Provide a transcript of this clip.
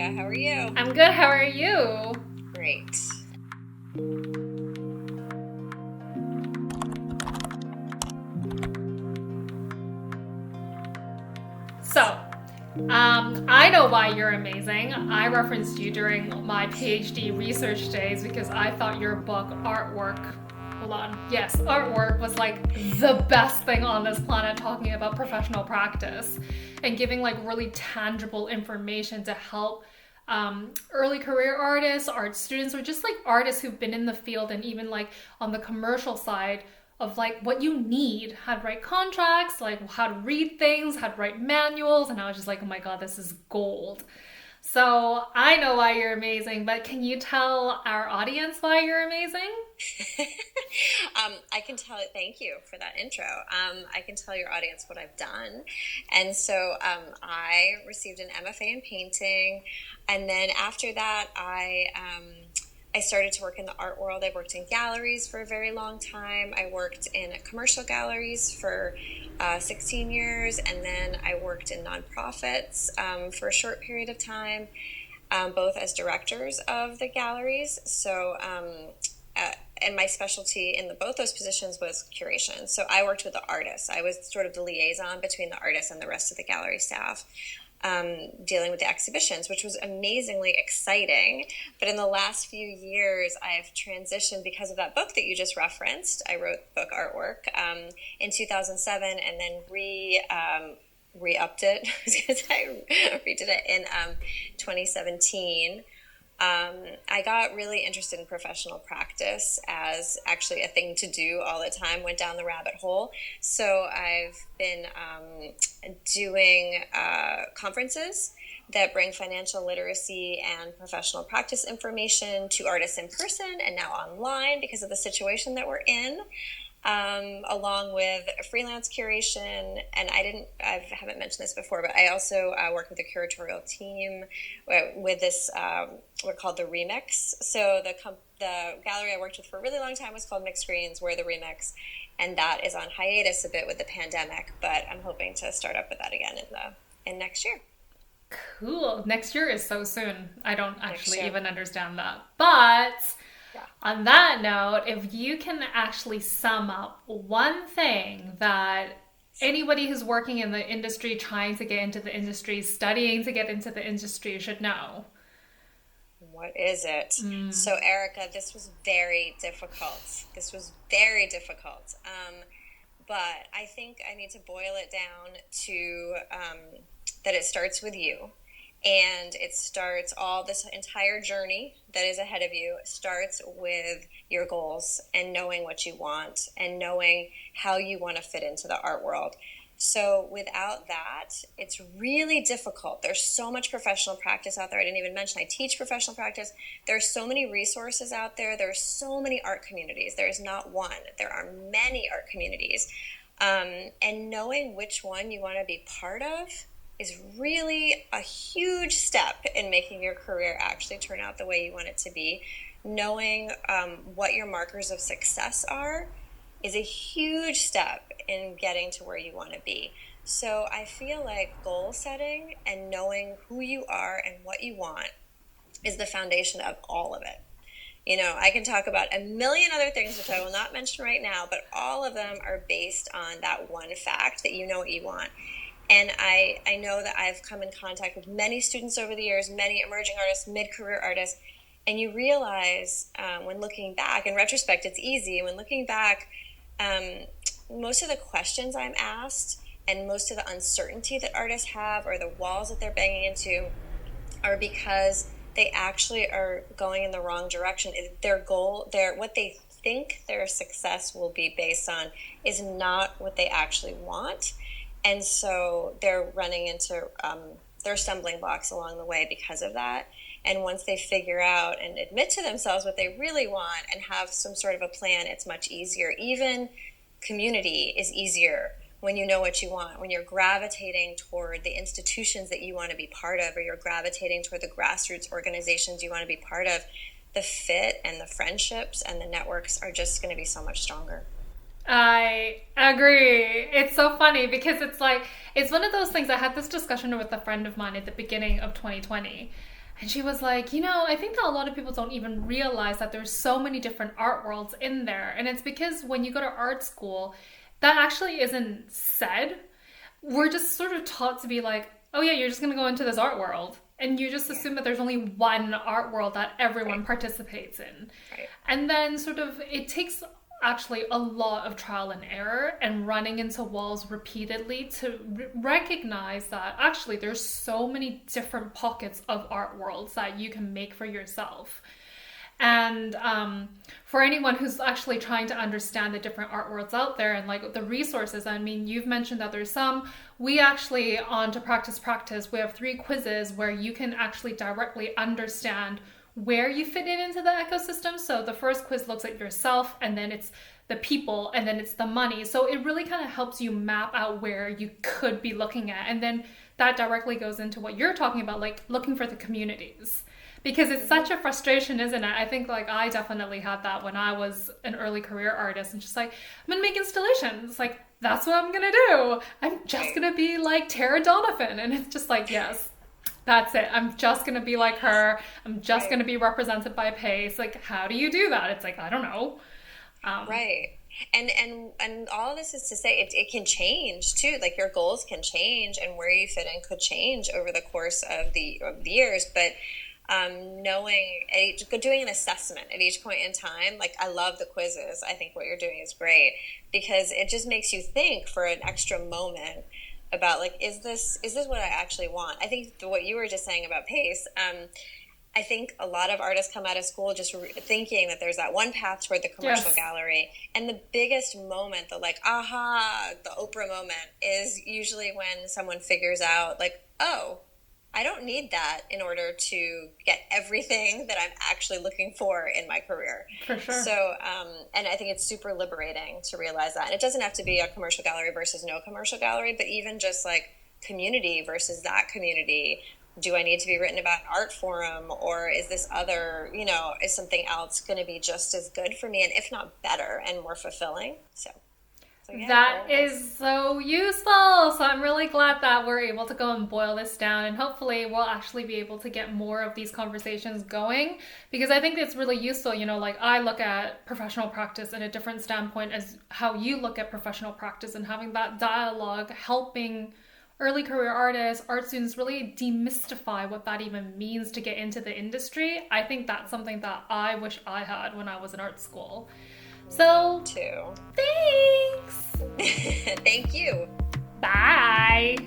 Erica. How are you? I'm good. How are you? Great. So, I know why you're amazing. I referenced you during my PhD research days because I thought your book, Artwork was like the best thing on this planet, talking about professional practice and giving like really tangible information to help early career artists, art students, or just like artists who've been in the field and even like on the commercial side of like what you need, how to write contracts, like how to read things, how to write manuals. And I was just like, oh my God, this is gold. So I know why you're amazing, but can you tell our audience why you're amazing? I can tell it. Thank you for that intro. I can tell your audience what I've done. And so I received an MFA in painting. And then after that, I started to work in the art world. I worked in galleries for a very long time. I worked in commercial galleries for 16 years, and then I worked in nonprofits for a short period of time, both as directors of the galleries. So, and my specialty in both those positions was curation. So I worked with the artists. I was sort of the liaison between the artists and the rest of the gallery staff. Dealing with the exhibitions, which was amazingly exciting. But in the last few years, I've transitioned because of that book that you just referenced. I wrote the book Artwork in 2007 and then re-upped it. I redid it in 2017. I got really interested in professional practice as actually a thing to do all the time, went down the rabbit hole. So I've been doing conferences that bring financial literacy and professional practice information to artists in person and now online because of the situation that we're in. Along with freelance curation, and I haven't mentioned this before, but I also work with a curatorial team with this, we're called the Remix. So the gallery I worked with for a really long time was called Mixed Screens, we're the Remix, and that is on hiatus a bit with the pandemic, but I'm hoping to start up with that again in next year. Cool. Next year is so soon. I don't actually even understand that. But on that note, if you can actually sum up one thing that anybody who's working in the industry, trying to get into the industry, studying to get into the industry should know. What is it? So, Erica, this was very difficult. But I think I need to boil it down to that it starts with you. And it starts, all this entire journey that is ahead of you starts with your goals and knowing what you want and knowing how you want to fit into the art world. So without that, it's really difficult. There's so much professional practice out there. I didn't even mention I teach professional practice. There's so many resources out there. There's so many art communities. There's not one. There are many art communities. And knowing which one you want to be part of is really a huge step in making your career actually turn out the way you want it to be. Knowing what your markers of success are is a huge step in getting to where you want to be. So I feel like goal setting and knowing who you are and what you want is the foundation of all of it. You know, I can talk about a million other things, which I will not mention right now, but all of them are based on that one fact that you know what you want. And I know that I've come in contact with many students over the years, many emerging artists, mid-career artists, and you realize when looking back, in retrospect, it's easy. When looking back, most of the questions I'm asked and most of the uncertainty that artists have or the walls that they're banging into are because they actually are going in the wrong direction. Their goal, what they think their success will be based on is not what they actually want. And so they're running into their stumbling blocks along the way because of that. And once they figure out and admit to themselves what they really want and have some sort of a plan, it's much easier. Even community is easier when you know what you want, when you're gravitating toward the institutions that you want to be part of, or you're gravitating toward the grassroots organizations you want to be part of. The fit and the friendships and the networks are just going to be so much stronger. I agree. It's so funny because it's one of those things. I had this discussion with a friend of mine at the beginning of 2020, And she was like, I think that a lot of people don't even realize that there's so many different art worlds in there. And it's because when you go to art school, that actually isn't said. We're just sort of taught to be like, oh yeah, you're just going to go into this art world. And you just assume that there's only one art world that everyone participates in. Right. And then sort of it takes actually a lot of trial and error and running into walls repeatedly to recognize that actually there's so many different pockets of art worlds that you can make for yourself. And for anyone who's actually trying to understand the different art worlds out there and like the resources, I mean, you've mentioned that there's some. We actually, on to Practice, we have 3 quizzes where you can actually directly understand where you fit in into the ecosystem. So the first quiz looks at yourself, and then it's the people, and then it's the money. So it really kind of helps you map out where you could be looking at. And then that directly goes into what you're talking about, like looking for the communities. Because it's such a frustration, isn't it? I think like I definitely had that when I was an early career artist, and just like, I'm gonna make installations. Like, that's what I'm gonna do. I'm just gonna be like Tara Donovan. And it's just like, yes, that's it. I'm just going to be like her. I'm just going to be represented by Pace. Like, how do you do that? It's like, I don't know. Right. And all of this is to say it can change too. Like your goals can change and where you fit in could change over the course of the years. But doing an assessment at each point in time, like I love the quizzes. I think what you're doing is great because it just makes you think for an extra moment about like, is this what I actually want? I think what you were just saying about Pace, I think a lot of artists come out of school just thinking that there's that one path toward the commercial gallery. And the biggest moment, the like, aha, the Oprah moment is usually when someone figures out like, oh, I don't need that in order to get everything that I'm actually looking for in my career. For sure. So, and I think it's super liberating to realize that. And it doesn't have to be a commercial gallery versus no commercial gallery, but even just like community versus that community. Do I need to be written about an art forum, or is this other, is something else going to be just as good for me, and if not better and more fulfilling? So yeah, that is so useful. So I'm really glad that we're able to go and boil this down, and hopefully we'll actually be able to get more of these conversations going, because I think it's really useful. Like I look at professional practice in a different standpoint as how you look at professional practice, and having that dialogue helping early career artists, art students really demystify what that even means to get into the industry. I think that's something that I wish I had when I was in art school. So, too. Thanks. Thank you. Bye.